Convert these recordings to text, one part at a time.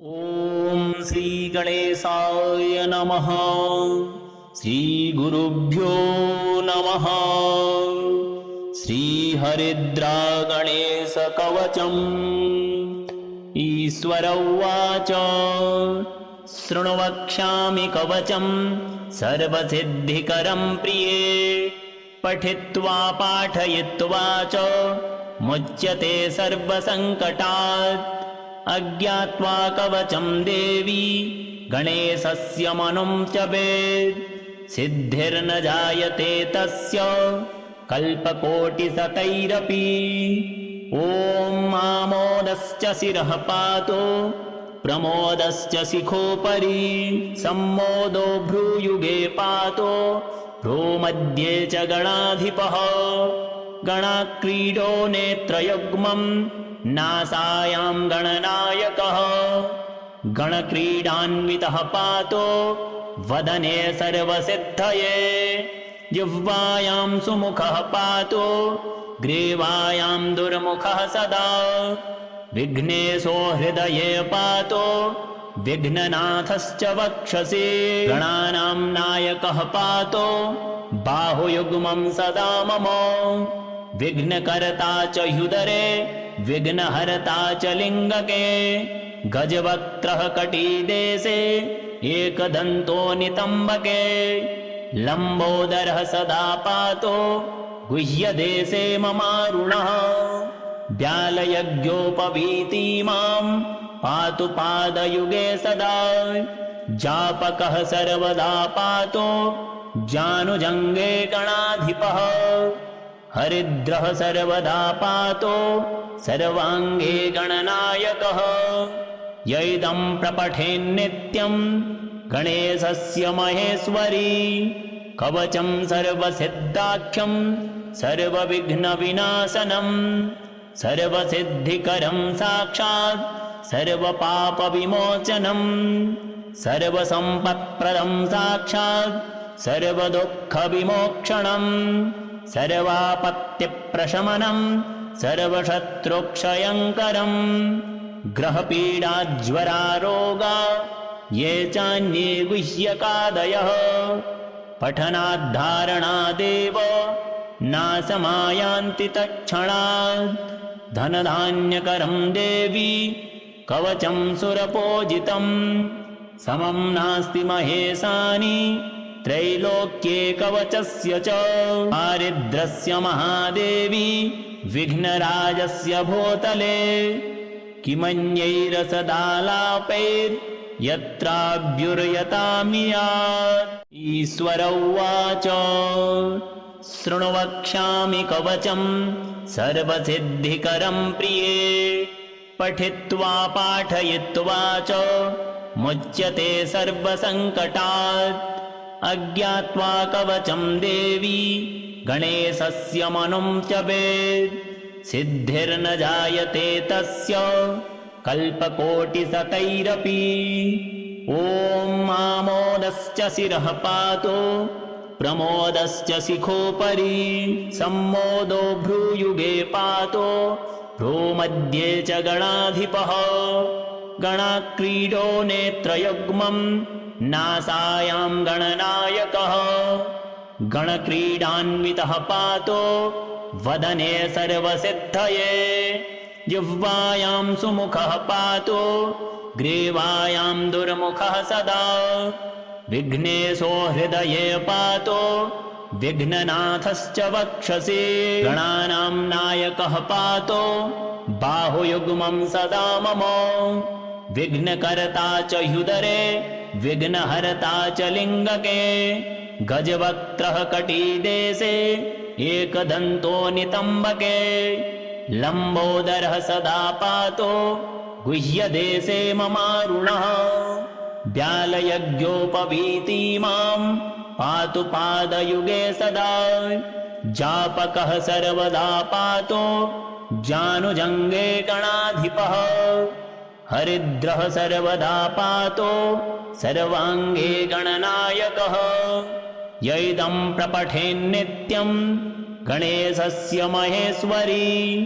ॐ श्रीगणेशाय नमः। श्रीगुरुभ्यो नमः। श्रीहरिद्रागणेशकवचम्। ईश्वर उवाच शृणु वक्ष्यामि कवचम् सर्वसिद्धिकरम् प्रिये। पठित्वा पाठयित्वा च मुच्यते सर्वसङ्कटात्। अज्ञात्वा कवचम् देवी गणेशस्य मनुं च वेद। सिद्धिर्न जायते तस्य कल्पकोटिशतैरपि। ॐ आमोदश्च शिरः पातु प्रमोदश्च शिखोपरि। सम्मोदो भ्रूयुगे पातु भ्रूमध्ये च गणाधिपः। गणाक्रीडो नेत्रयुग्मम् नासायां गणनायकः। गणक्रीडान्वितः पातो वदने सर्वसिद्धये। जिह्वायां सुमुखः पातो ग्रीवायां दुर्मुखः सदा। विघ्नेशो हृदये पातो विघ्ननाथश्च वक्षसि। गणानां नायकः पातो बाहुयुग्मं सदा मम। विघ्नकर्ता च ह्युदरे विघ्नहर्ता च लिङ्गके। गजवक्त्रः कटीदेशे एकदन्तो नितम्बके। लम्बोदरः सदा पातो गुह्यदेशे ममारुणः। व्यालयज्ञोपवीतिमां पातु पादयुगे सदा। जापकः सर्वदा पातो जानुजङ्गे गणाधिपः। हरिद्रः सर्वदा पातो सर्वाङ्गे गणनायकः। य इदं प्रपठेन्नित्यं गणेशस्य महेश्वरी। कवचं सर्वसिद्धाख्यं सर्वविघ्नविनाशनं। सर्वसिद्धिकरं साक्षात् सर्वपापविमोचनं। सर्वसम्पत्प्रदं साक्षात् सर्वदुःखविमोक्षणम्। सर्वापत्तिप्रशमनं सर्वशत्रुक्षयङ्करम्। ग्रहपीडाज्वरारोगा ये चान्ये गुह्यकादयः। पठनाद्धारणादेव नाशमायान्ति तत्क्षणात्। धनधान्यकरं देवी कवचं सुरपूजितम्। समं नास्ति महेशानि त्रैलोक्ये कवचस्य च। दारिद्र्यस्य महादेवी विघ्नराजस्य भूतले। किमन्यैरसदालापैर्यत्राभ्युर्यतामियात्। ईश्वर उवाच शृणु वक्ष्यामि कवचम् सर्वसिद्धिकरम् प्रिये। पठित्वा पाठयित्वा च मुच्यते सर्वसङ्कटात्। अज्ञात्वा कवचम् देवी गणेशस्य मनुं च वेद। सिद्धिर्न जायते तस्य कल्पकोटिशतैरपि। ॐ आमोदश्च शिरः पातु प्रमोदश्च शिखोपरि। सम्मोदो भ्रूयुगे पातु भ्रूमध्ये च गणाधिपः। गणाक्रीडो नेत्रयुग्मम् नासायां गणनायकः। गणक्रीडान्वितः पातो वदने सर्वसिद्धये। जिह्वायां सुमुखः पातो ग्रीवायां दुर्मुखः सदा। विघ्नेशो हृदये पातो विघ्ननाथश्च वक्षसि। गणानां नायकः पातो बाहुयुग्मं सदा मम। विघ्नकर्ता च ह्युदरे विघ्नहर्ता च लिङ्गके। गजवक्त्रः कटीदेशे एकदन्तो नितम्बके। लम्बोदरः सदा पातो गुह्यदेशे ममारुणः। व्यालयज्ञोपवीतिमां पातु पादयुगे सदा। जापकः सर्वदा पातो जानुजङ्गे गणाधिपः। हरिद्रः सर्वदा पातो सर्वाङ्गे गणनायकः। य इदं प्रपठेन्नित्यं गणेशस्य महेश्वरी।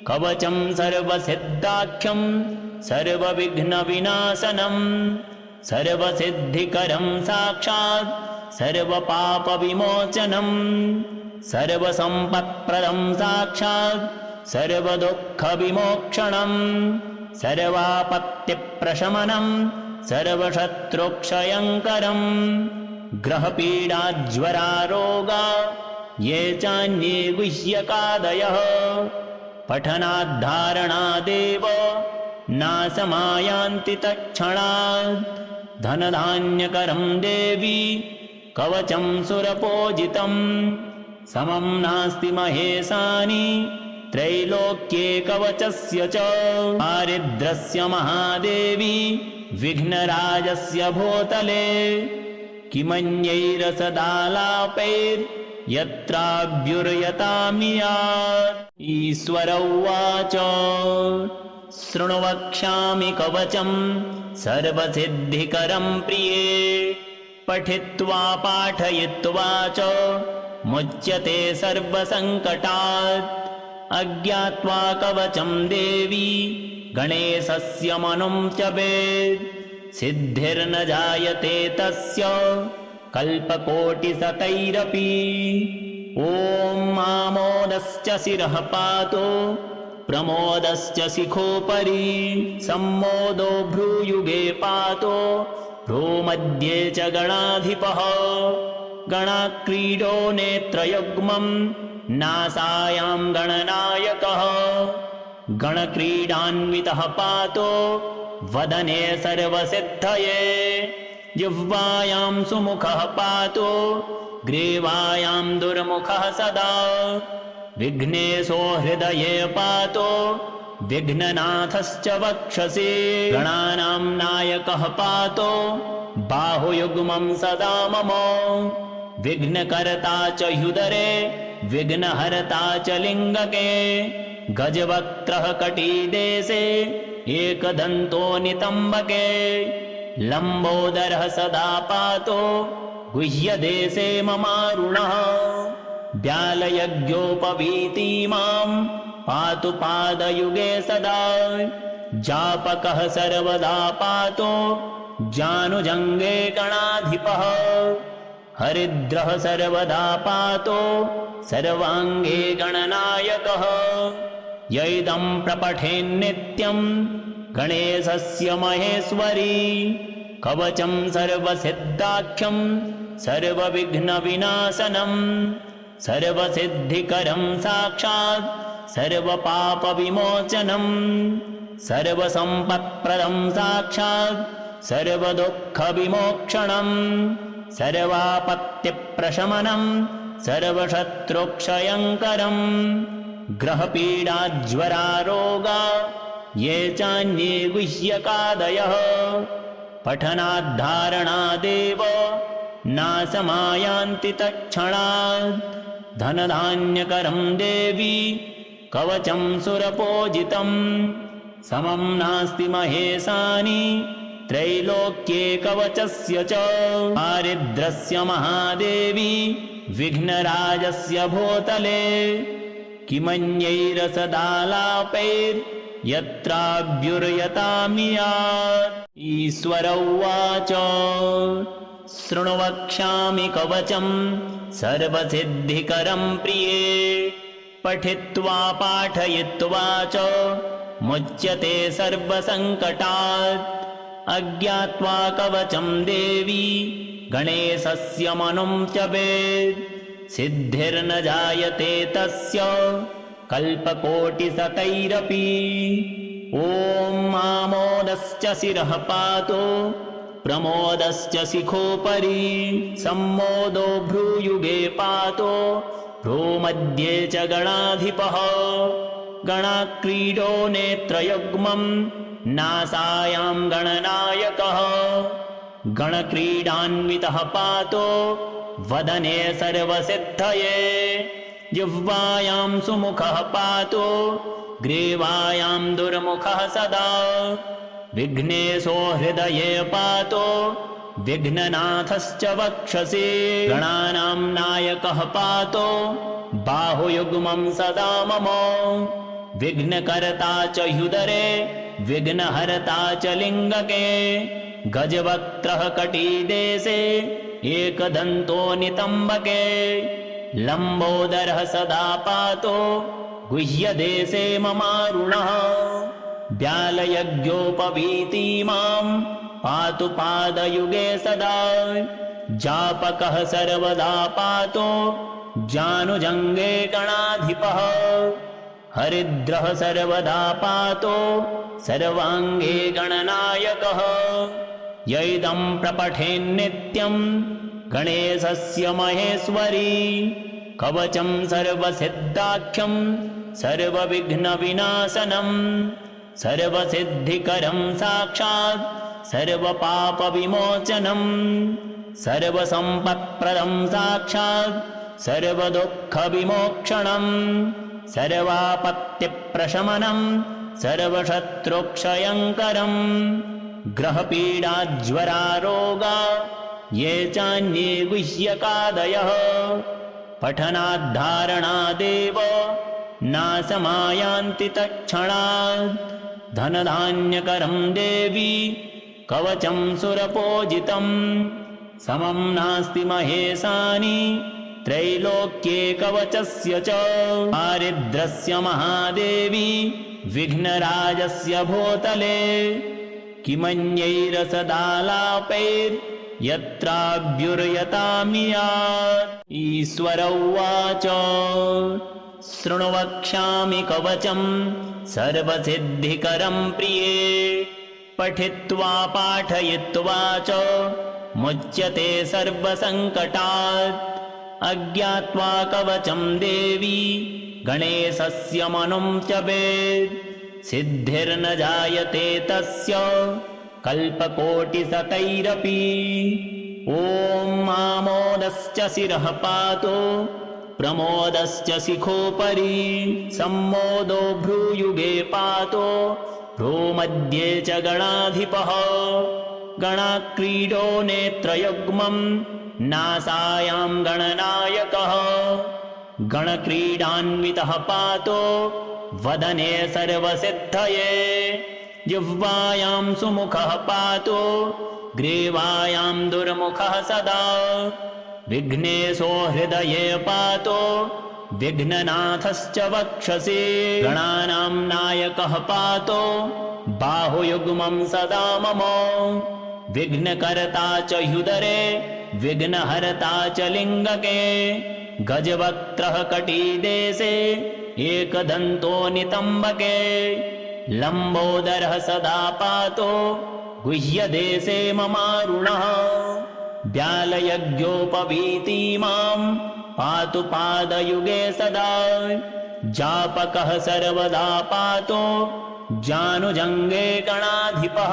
कवचं सर्वसिद्धाख्यं सर्वविघ्नविनाशनं सर्वसिद्धिकरं साक्षात् सर्वपापविमोचनं सर्वसम्पत्प्रदं साक्षात् सर्वदुःखविमोक्षणं सर्वापत्तिप्रशमनं सर्वशत्रुक्षयङ्करं ग्रहपीडाज्वरारोगा ये चान्ये गुह्यकादयः पठनाद्धारणादेव नाशमायान्ति तत्क्षणात् धनधान्यकरं देवी कवचं सुरपूजितं समं नास्ति महेशानि त्रैलोक्ये कवचस्य च दारिद्र्यस्य महादेवी विघ्नराजस्य भूतले किमन्यैरसदालापैर्यत्राभ्युर्यतामियात् ईश्वर उवाच शृणु वक्ष्यामि कवचं सर्वसिद्धिकरं प्रिये पठित्वा पाठयित्वा च मुच्यते सर्वसङ्कटात् अज्ञात्वा कवचं देवी गणेशस्य मनुं च वेद सिद्धिर्न जायते तस्य कल्पकोटिशतैरपि ॐ आमोदश्च शिरः पातु प्रमोदश्च शिखोपरि सम्मोदो भ्रूयुगे पातु भ्रूमध्ये च गणाधिपः गणाक्रीडो नेत्रयुग्मं नासायां गणनायकः गणक्रीडान्वितः पातो वदने सर्वसिद्धये जिह्वायां सुमुखः पातो ग्रीवायां दुर्मुखः सदा विघ्नेशो हृदये पातो विघ्ननाथश्च वक्षसि गणानां नायकः पातो बाहुयुग्मं सदा मम विघ्नकर्ता च ह्युदरे विघ्नहर्ता च लिङ्गके गजवक्त्रः कटीदेशे एकदन्तो नितम्बके लम्बोदरः सदा पातो गुह्यदेशे ममारुणः व्यालयज्ञोपवीतिमां पातु पादयुगे सदा जापकः सर्वदा पातो जानुजङ्गे गणाधिपः हरिद्रः सर्वदा पातो सर्वाङ्गे गणनायकः यैदं प्रपठेन्नित्यं गणेशस्य महेश्वरी कवचं सर्वसिद्धाख्यं सर्वविघ्नविनाशनं सर्वसिद्धिकरं साक्षात् सर्वपापविमोचनं सर्वसम्पत्प्रदं साक्षात् सर्वदुःखविमोक्षणं सर्वापत्तिप्रशमनं सर्वशत्रुक्षयङ्करं ग्रहपीडाज्वरारोगा ये चान्ये गुह्यकादयः पठनाद्धारणादेव नाशमायान्ति तत्क्षणात् धनधान्यकरं देवी कवचं सुरपूजितं समं नास्ति महेशानि त्रैलोक्ये कवचस्य च दारिद्र्यस्य महादेवी विघ्नराजस्य भूतले किमन्यैरसदालापैर्यत्राभ्युर्यतामियात् ईश्वर उवाच शृणु वक्ष्यामि कवचं सर्वसिद्धिकरं प्रिये पठित्वा पाठयित्वा च मुच्यते सर्वसङ्कटात् अज्ञात्वा कवचं देवी गणेशस्य मनुं च वेद सिद्धिर्न जायते तस्य कल्पकोटिशतैरपि ॐ आमोदश्च शिरः पातु प्रमोदश्च शिखोपरि सम्मोदो भ्रूयुगे पातो भ्रूमध्ये च गणाधिपः गणाक्रीडो नेत्रयुग्मं नासायां गणनायकः गणक्रीडान्वितः पातो वदने सर्वसिद्धये जिह्वायां सुमुखः पातो ग्रीवायां दुर्मुखः सदा विघ्नेशो हृदये पातो विघ्ननाथश्च वक्षसि गणानां नायकः पातो बाहुयुग्मं सदा मम विघ्नकर्ता च ह्युदरे विघ्नहर्ता च लिङ्गके गजवक्त्रः कटिदेशे एकदन्तो नितम्बके लम्बोदरः सदा पातो गुह्यदेशे ममारुणः व्यालयज्ञोपवीति मां पातु पादयुगे सदा जापकः सर्वदा पातो जानुजङ्गे गणाधिपः हरिद्रः सर्वदा पातो सर्वाङ्गे गणनायकः य इदं प्रपठेन्नित्यं गणेशस्य महेश्वरी कवचं सर्वसिद्धाख्यं सर्वविघ्नविनाशनं सर्वसिद्धिकरं साक्षात् सर्वपापविमोचनं सर्वसम्पत्प्रदं साक्षात् सर्वदुःखविमोक्षणं सर्वापत्तिप्रशमनं सर्वशत्रुक्षयङ्करं ग्रहपीडाज्वरारोगा ये चान्ये गुह्यकादयः पठनाद्धारणादेव नाशमायान्ति तत्क्षणात् धनधान्यकरं देवी कवचं सुरपूजितं समं नास्ति महेशानि त्रैलोक्ये कवचस्य च दारिद्र्यस्य महादेवी विघ्नराजस्य भूतले किमन्यैरसदालापैर्यत्राभ्युर्यतामियात् ईश्वर उवाच शृणु वक्ष्यामि कवचं सर्वसिद्धिकरं प्रिये पठित्वा पाठयित्वा च मुच्यते सर्वसङ्कटात् अज्ञात्वा कवचं देवी गणेशस्य मनुं च वेद सिद्धिर्न जायते तस्य कल्पकोटिशतैरपि ॐ आमोदश्च शिरः पातो प्रमोदश्च शिखोपरि सम्मोदो भ्रूयुगे पातो भ्रूमध्ये च गणाधिपः गणाक्रीडो नेत्रयुग्मं नासायां गणनायकः गणक्रीडान्वितः पातो वदने सर्वसिद्धये जिह्वायां सुमुखः पातो ग्रीवायां दुर्मुखः सदा विघ्नेशो हृदये पातो विघ्ननाथश्च वक्षसि गणानां नायकः पातो बाहुयुग्मं सदा मम विघ्नकर्ता च ह्युदरे विघ्नहर्ता च लिङ्गके गजवक्त्रः कटिदेशे एकदन्तो नितम्बके लम्बोदरः सदा पातो गुह्यदेशे ममारुणः व्यालयज्ञोपवीति मां पातु पादयुगे सदा जापकः सर्वदा पातो जानुजङ्गे गणाधिपः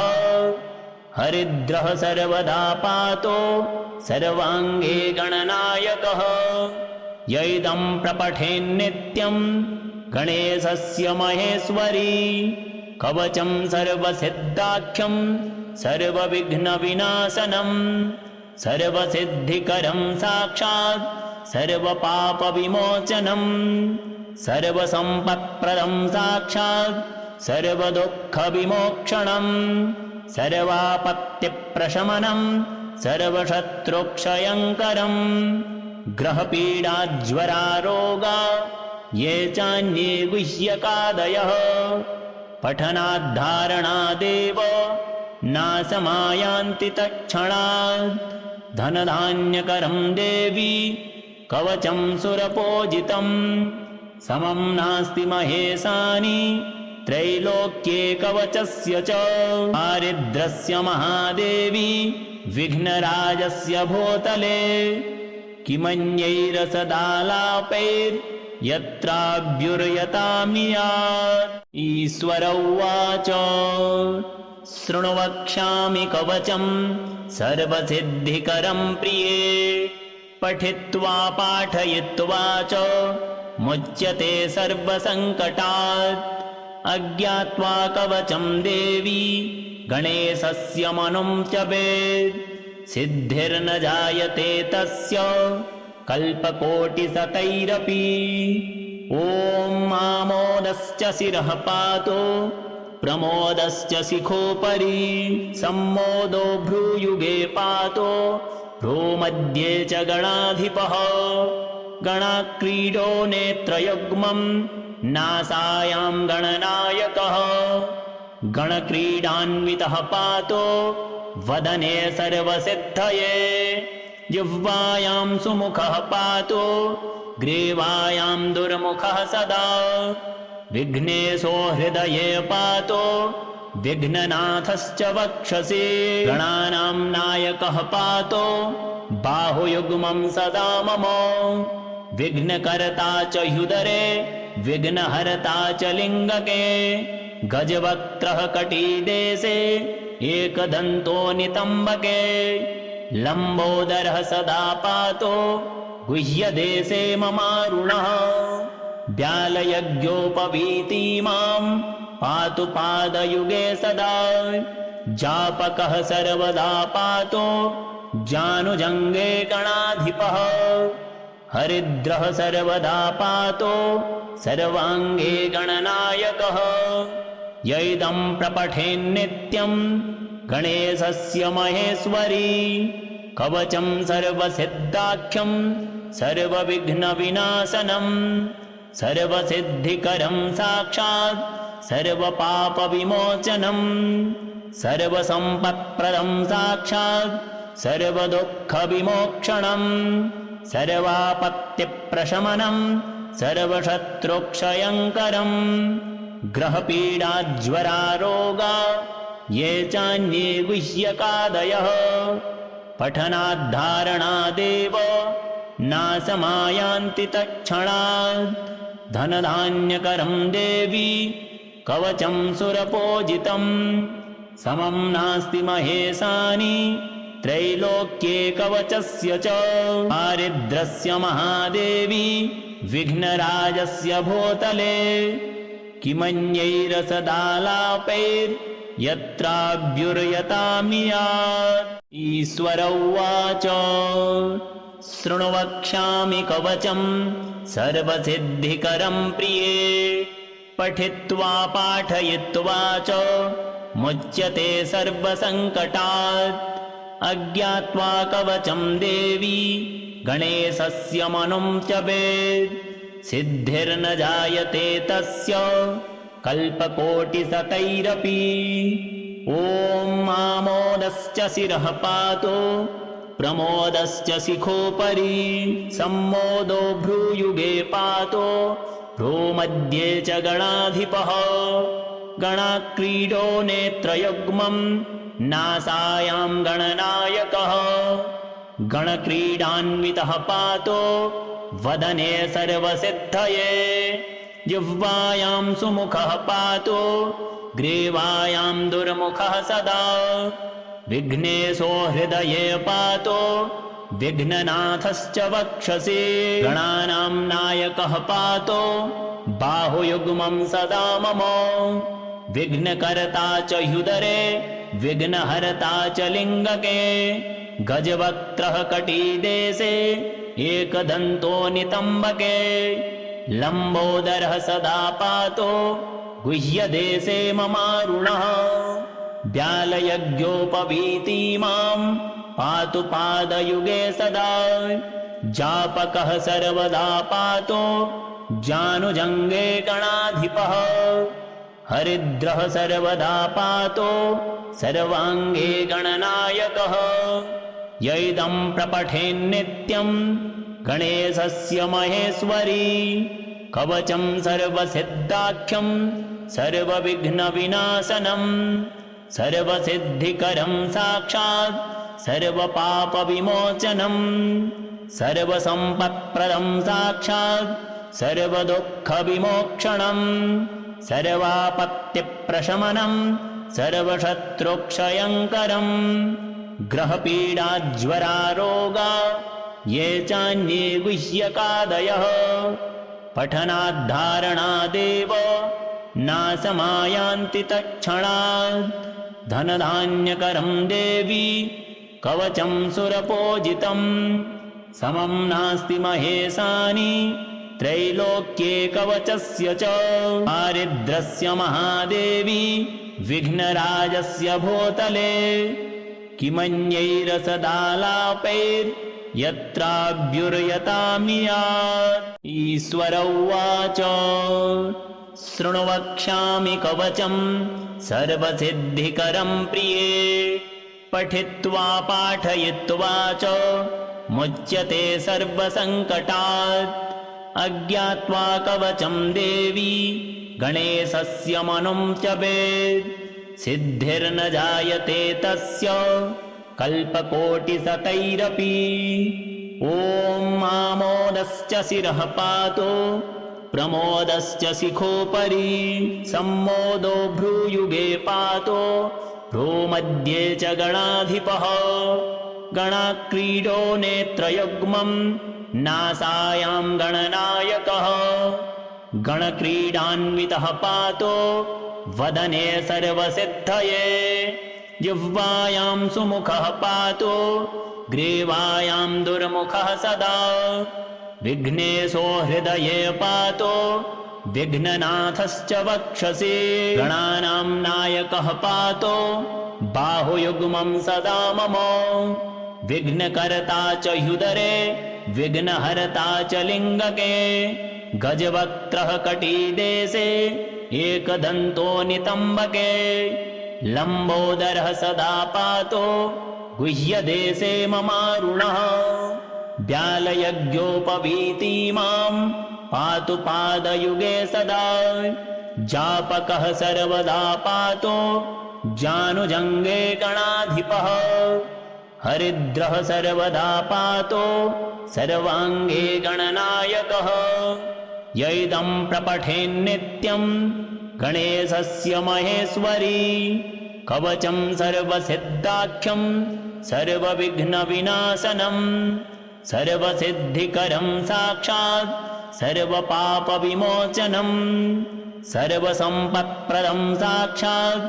हरिद्रः सर्वदा पातो सर्वाङ्गे गणनायकः य इदं प्रपठेन्नित्यं गणेशस्य महेश्वरी कवचं सर्वसिद्धाख्यं सर्वविघ्नविनाशनं सर्वसिद्धिकरं साक्षात् सर्वपापविमोचनं सर्वसम्पत्प्रदं साक्षात् सर्वदुःखविमोक्षणं सर्वापत्तिप्रशमनं सर्वशत्रुक्षयङ्करं ग्रहपीडाज्वरारोगा ये चान्ये गुह्यकादयः पठनाद्धारणादेव नाशमायान्ति तत्क्षणात् धनधान्यकरं देवी कवचं सुरपूजितं समं नास्ति महेशानि त्रैलोक्ये कवचस्य च दारिद्र्यस्य महादेवी विघ्नराजस्य भूतले किमन्यैरसदालापैर्यत्राभ्युर्यतामियात् ईश्वर उवाच शृणु वक्ष्यामि कवचं सर्वसिद्धिकरं प्रिये पठित्वा पाठयित्वा च मुच्यते सर्वसङ्कटात् अज्ञात्वा कवचं देवी गणेशस्य मनुं च वेद सिद्धिर्न जायते तस्य कल्पकोटिशतैरपि ॐ आमोदश्च शिरः पातो प्रमोदश्च शिखोपरि सम्मोदो भ्रूयुगे पातो भ्रूमध्ये च गणाधिपः गणाक्रीडो नेत्रयुग्मं नासायां गणनायकः गणक्रीडान्वितः पातो वदने सर्वसिद्धये जिह्वायां सुमुखः पातो ग्रीवायां दुर्मुखः सदा विघ्नेशो हृदये पातो विघ्ननाथश्च वक्षसि गणानां नायकः पातो बाहुयुग्मं सदा मम विघ्नकर्ता च ह्युदरे विघ्नहर्ता च लिङ्गके गजवक्त्रः कटीदेशे एकदन्तो नितम्बके लम्बोदरः सदा पातो गुह्यदेशे ममारुणः व्यालयज्ञोपवीतिमां पातु पादयुगे सदा जापकः सर्वदा पातो जानुजङ्गे गणाधिपः हरिद्रः सर्वदा पातो सर्वाङ्गे गणनायकः यैदं प्रपठेन्नित्यं गणेशस्य महेश्वरी कवचं सर्वसिद्धाख्यं सर्वविघ्नविनाशनं सर्वसिद्धिकरं साक्षात् सर्वपापविमोचनं सर्वसम्पत्प्रदं साक्षात् सर्वदुःखविमोक्षणं सर्वापत्तिप्रशमनं सर्वशत्रुक्षयङ्करं ग्रहपीडाज्वरारोगा ये चान्ये गुह्यकादयः पठनाद्धारणादेव नाशमायान्ति तत्क्षणात् धनधान्यकरं देवी कवचं सुरपूजितं समं नास्ति महेशानि त्रैलोक्ये कवचस्य च दारिद्र्यस्य महादेवी विघ्नराजस्य भूतले किमन्यैरसदालापैर्यत्राभ्युर्यतामियात् ईश्वर उवाच शृणु वक्ष्यामि कवचं सर्वसिद्धिकरं प्रिये पठित्वा पाठयित्वा च मुच्यते सर्वसङ्कटात् अज्ञात्वा कवचं देवी गणेशस्य मनुं च वेद सिद्धिर्न जायते तस्य कल्पकोटिशतैरपि ॐ आमोदश्च शिरः पातो प्रमोदश्च शिखोपरि सम्मोदो भ्रूयुगे पातो भ्रूमध्ये च गणाधिपः गणाक्रीडो नेत्रयुग्मं नासायां गणनायकः गणक्रीडान्वितः पातो वदने सर्वसिद्धये जिह्वायां सुमुखः पातो ग्रीवायां दुर्मुखः सदा विघ्नेशो हृदये पातो विघ्ननाथश्च वक्षसि गणानां नायकः पातो बाहुयुग्मं सदा मम विघ्नकर्ता च ह्युदरे विघ्नहर्ता च लिङ्गके गजवक्त्रः कटीदेशे एकदन्तो नितम्बके लम्बोदरः सदा पातो गुह्यदेशे ममारुणः व्यालयज्ञोपवीतिमां पातु पादयुगे सदा जापकः सर्वदा पातो जानुजङ्गे गणाधिपः हरिद्रः सर्वदा पातो सर्वाङ्गे गणनायकः यैदं प्रपठेन्नित्यं गणेशस्य महेश्वरी कवचं सर्वसिद्धाख्यं सर्वविघ्नविनाशनं सर्वसिद्धिकरं साक्षात् सर्वपापविमोचनं सर्वसम्पत्प्रदं साक्षात् सर्वदुःखविमोक्षणं सर्वापत्तिप्रशमनं सर्वशत्रुक्षयङ्करं ग्रहपीडाज्वरारोगा ये चान्ये गुह्यकादयः पठनाद्धारणादेव नाशमायान्ति तत्क्षणात् धनधान्यकरं देवी कवचं सुरपूजितं समं नास्ति महेशानि त्रैलोक्ये कवचस्य च दारिद्र्यस्य महादेवी विघ्नराजस्य भूतले किमन्यैरसदालापैर्यत्राभ्युर्यतामियात् ईश्वर उवाच शृणु वक्ष्यामि कवचम् सर्वसिद्धिकरम् प्रिये पठित्वा पाठयित्वा च मुच्यते सर्वसङ्कटात् अज्ञात्वा कवचम् देवी गणेशस्य मनुं जपेत् सिद्धिर्न जायते तस्य कल्पकोटिशतैरपि ॐ मामोदश्च शिरः पातु प्रमोदश्च शिखोपरि सम्मोदो भ्रूयुगे पातु भ्रूमध्ये च गणाधिपः गणाक्रीडो नेत्रयुग्मम् नासायां गणनायकः गणक्रीडान्वितः पातो वदने सर्वसिद्धये जिह्वायां सुमुखः पातो ग्रीवायां दुर्मुखः सदा विघ्नेशो हृदये पातो विघ्ननाथश्च वक्षसि गणानां नायकः पातो बाहुयुग्मं सदा मम विघ्नकर्ता च ह्युदरे विघ्नहर्ता च लिङ्गके गजवक्त्रः कटीदेशे एकदन्तो नितम्बके लम्बोदरः सदा पातो गुह्यदेशे ममारुणः व्यालयज्ञोपवीतिमां पातु पादयुगे सदा जापकः सर्वदा पातो जानुजङ्गे गणाधिपः हरिद्रः सर्वदा पातो सर्वाङ्गे गणनायकः यैदं प्रपठेन्नित्यं गणेशस्य महेश्वरी कवचं सर्वसिद्धाख्यं सर्वविघ्नविनाशनं सर्वसिद्धिकरं साक्षात् सर्वपापविमोचनं सर्वसम्पत्प्रदं साक्षात्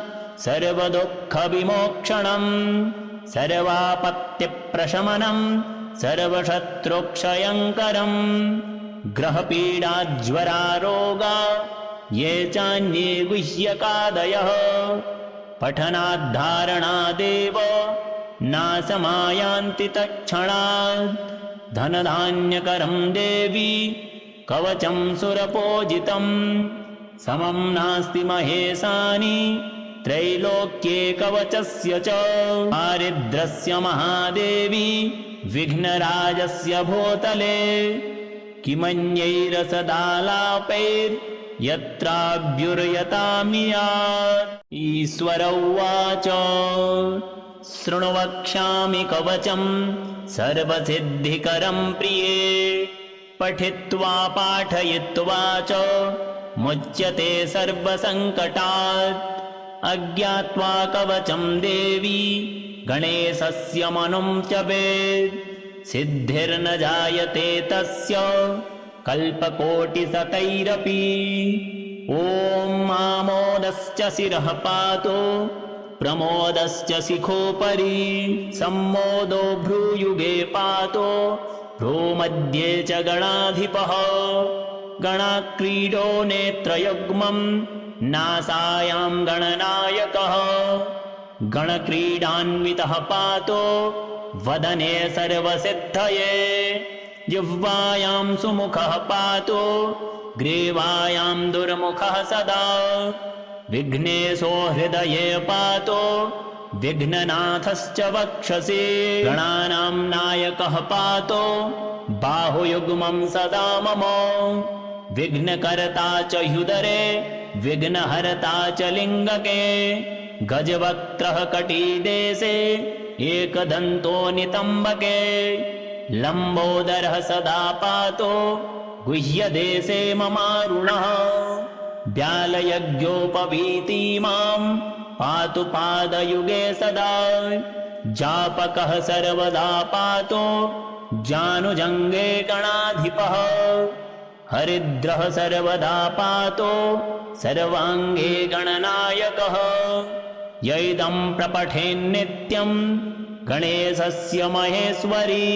सर्वदुःखविमोक्षणं सर्वापत्तिप्रशमनं सर्वशत्रुक्षयङ्करम् ग्रहपीडाज्वरारोगा ये चान्ये गुह्यकादयः पठनाद्धारणादेव नाशमायान्ति तत्क्षणात् धनधान्यकरं देवी कवचं सुरपूजितं समं नास्ति महेशानि त्रैलोक्ये कवचस्य च दारिद्र्यस्य महादेवी विघ्नराजस्य भूतले किमन्यैरसदालापैर्यत्राभ्युर्यतामियात् ईश्वर उवाच शृणु वक्ष्यामि कवचम् सर्वसिद्धिकरम् प्रिये पठित्वा पाठयित्वा च मुच्यते सर्वसङ्कटात् अज्ञात्वा कवचम् देवी गणेशस्य मनुं जपेत् सिद्धिर्न जायते तस्य कल्पकोटिशतैरपि ॐ मामोदश्च शिरः पातु प्रमोदश्च शिखोपरि सम्मोदो भ्रूयुगे पातो भ्रूमध्ये च गणाधिपः गणाक्रीडो नेत्रयुग्मं नासायां गणनायकः गणक्रीडान्वितः पातो वदने सर्वसिद्धये जिह्वायां सुमुखः पातो ग्रीवायां दुर्मुखः सदा विघ्नेशो हृदये पातो विघ्ननाथश्च वक्षसि गणानां नायकः पातो बाहुयुग्मं सदा मम विघ्नकर्ता च ह्युदरे विघ्नहर्ता च लिङ्गके गजवक्त्रः कटीदेशे एकदन्तो नितम्बके लम्बोदरः सदा पातो गुह्यदेशे ममारुणः व्यालयज्ञोपवीतिमां पातु पादयुगे सदा जापकः सर्वदा पातो जानुजङ्गे गणाधिपः हरिद्रः सर्वदा पातो सर्वाङ्गे गणनायकः यैदं प्रपठेन्नित्यं गणेशस्य महेश्वरी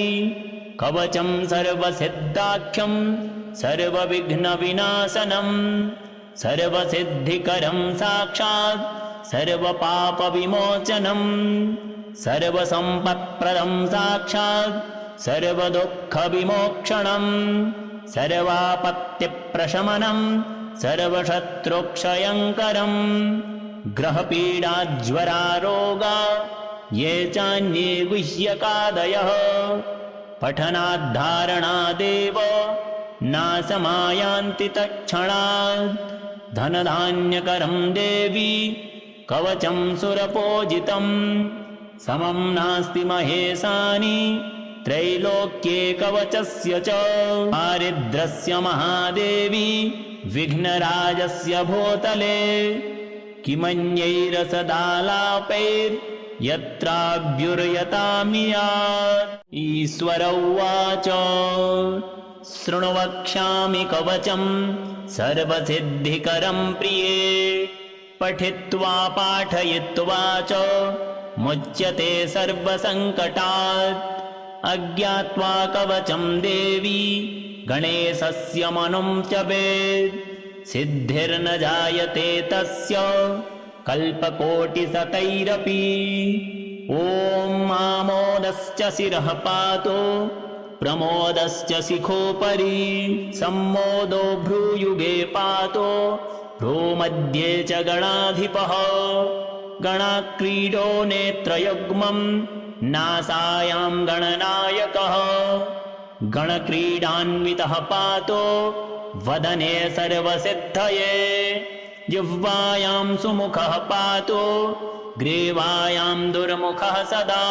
कवचं सर्वसिद्धाख्यं सर्वविघ्नविनाशनं सर्वसिद्धिकरं साक्षात् सर्वपापविमोचनं सर्वसम्पत्प्रदं साक्षात् सर्वदुःखविमोक्षणं सर्वापत्तिप्रशमनं सर्वशत्रुक्षयङ्करं ग्रहपीडाज्वरारोगा ये चान्ये गुह्यकादयः पठनाद्धारणादेव नाशमायान्ति तत्क्षणात् धनधान्यकरं देवी कवचं सुरपूजितं समं नास्ति महेशानि त्रैलोक्ये कवचस्य च दारिद्र्यस्य महादेवी विघ्नराजस्य भूतले किमन्यैरसदालापैर्यत्राभ्युर्यतामियात् ईश्वर उवाच शृणु वक्ष्यामि कवचं सर्वसिद्धिकरं प्रिये पठित्वा पाठयित्वा च मुच्यते सर्वसङ्कटात् अज्ञात्वा कवचं देवी गणेशस्य मनुं च वेद सिद्धिर्न जायते तस्य कल्पकोटिशतैरपि ॐ आमोदश्च शिरः पातु प्रमोदश्च शिखोपरि सम्मोदो भ्रूयुगे पातु भ्रूमध्ये च गणाधिपः गणाक्रीडो नेत्रयुग्मं नासायां गणनायकः गणक्रीडान्वितः पातो वदने सर्वसिद्धये जिह्वायां सुमुखः पातो ग्रीवायां दुर्मुखः सदा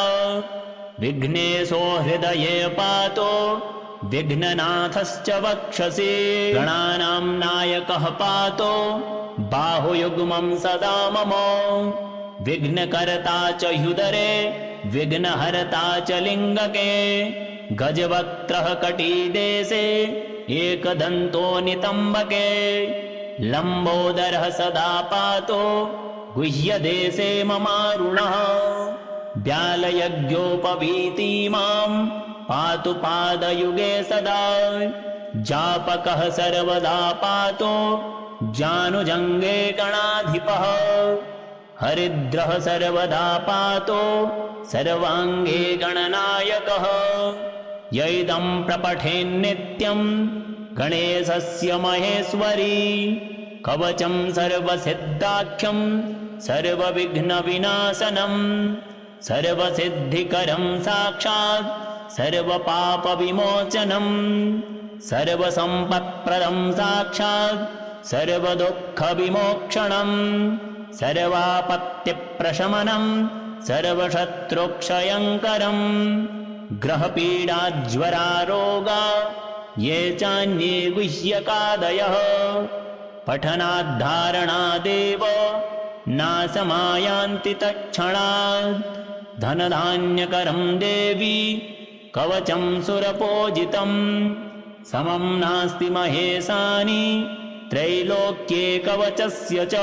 विघ्नेशो हृदये पातो विघ्ननाथश्च वक्षसि गणानां नायकः पातो बाहुयुग्मं सदा मम विघ्नकर्ता च ह्युदरे विघ्नहर्ता च लिङ्गके गजवक्त्रः कटीदेशे एकदन्तो नितम्बके लम्बोदरः सदा पातो गुह्यदेशे ममारुणः व्यालयज्ञोपवीतिमां पातु पादयुगे सदा जापकः सर्वदा पातो जानुजङ्गे गणाधिपः हरिद्रः सर्वदा पातो सर्वाङ्गे गणनायकः यैदं प्रपठेन्नित्यं गणेशस्य महेश्वरी कवचं सर्वसिद्धाख्यं सर्वविघ्नविनाशनं सर्वसिद्धिकरं साक्षात् सर्वपापविमोचनं सर्वसम्पत्प्रदं साक्षात् सर्वदुःखविमोक्षणं सर्वापत्तिप्रशमनं सर्वशत्रुक्षयङ्करं ग्रहपीडाज्वरारोगा ये चान्ये गुह्यकादयः पठनाद्धारणादेव नाशमायान्ति तत्क्षणात् धनधान्यकरं देवी कवचं सुरपूजितं समं नास्ति महेशानि त्रैलोक्ये कवचस्य च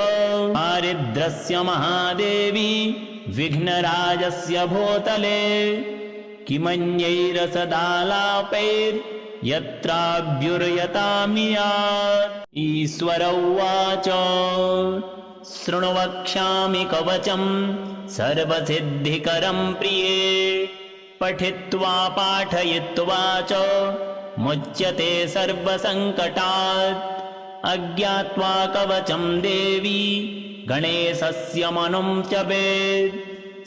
दारिद्र्यस्य महादेवी विघ्नराजस्य भूतले किमन्यैरसदालापैर्यत्राभ्युर्यतामियात् ईश्वर उवाच शृणु वक्ष्यामि कवचं सर्वसिद्धिकरं प्रिये पठित्वा पाठयित्वा च मुच्यते सर्वसङ्कटात् अज्ञात्वा कवचं देवी गणेशस्य मनुं च वेद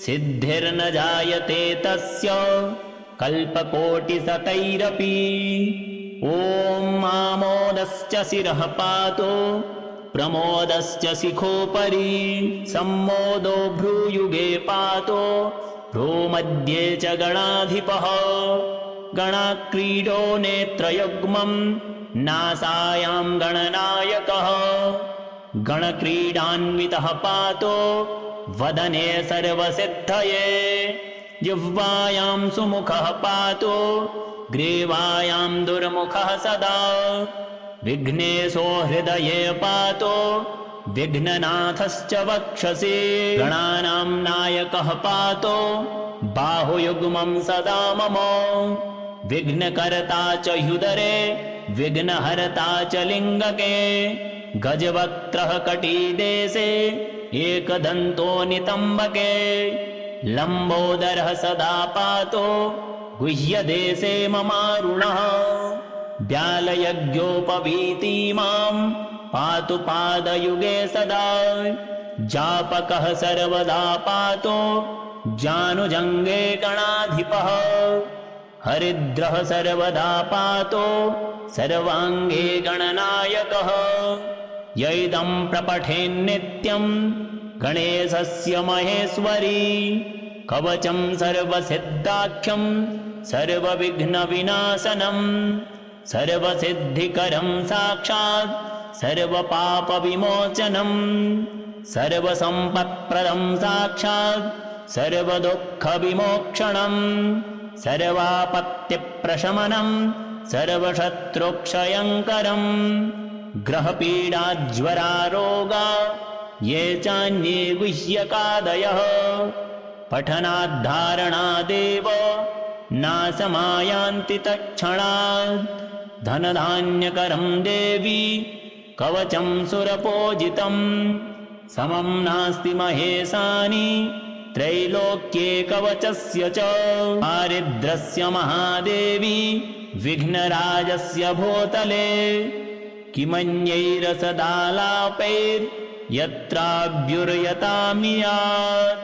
सिद्धिर्न जायते तस्य कल्पकोटिशतैरपि ॐ आमोदश्च शिरः पातो प्रमोदश्च शिखोपरि सम्मोदो भ्रूयुगे पातो भ्रूमध्ये च गणाधिपः गणाक्रीडो नेत्रयुग्मं नासायां गणनायकः गणक्रीडान्वितः पातो वदने सर्वसिद्धये जिह्वायां सुमुखः पातो ग्रीवायां दुर्मुखः सदा विघ्नेशो हृदये पातो विघ्ननाथश्च वक्षसि गणानां नायकः पातो बाहुयुग्मं सदा मम विघ्नकर्ता च ह्युदरे विघ्नहर्ता च लिङ्गके गजवक्त्रः कटिदेशे एकदन्तो नितम्बके लम्बोदरः सदा पातो गुह्यदेशे ममारुणः व्यालयज्ञोपवीति मां पातु पादयुगे सदा जापकः सर्वदा पातो जानुजङ्गे गणाधिपः हरिद्रः सर्वदा पातो सर्वाङ्गे गणनायकः य इदं प्रपठेन्नित्यं गणेशस्य महेश्वरी कवचं सर्वसिद्धाख्यं सर्वविघ्नविनाशनं सर्वसिद्धिकरं साक्षात् सर्वपापविमोचनं सर्वसम्पत्प्रदं साक्षात् सर्वदुःखविमोक्षणं सर्वापत्तिप्रशमनं सर्वशत्रुक्षयङ्करं ग्रहपीडाज्वरारोगा ये चान्ये गुह्यकादयः पठनाद्धारणादेव नाशमायान्ति तत्क्षणात् धनधान्यकरं देवी कवचं सुरपूजितं समं नास्ति महेशानि त्रैलोक्ये कवचस्य च दारिद्र्यस्य महादेवी विघ्नराजस्य भूतले किमन्यैरसदालापैर्यत्राभ्युर्यतामियात्।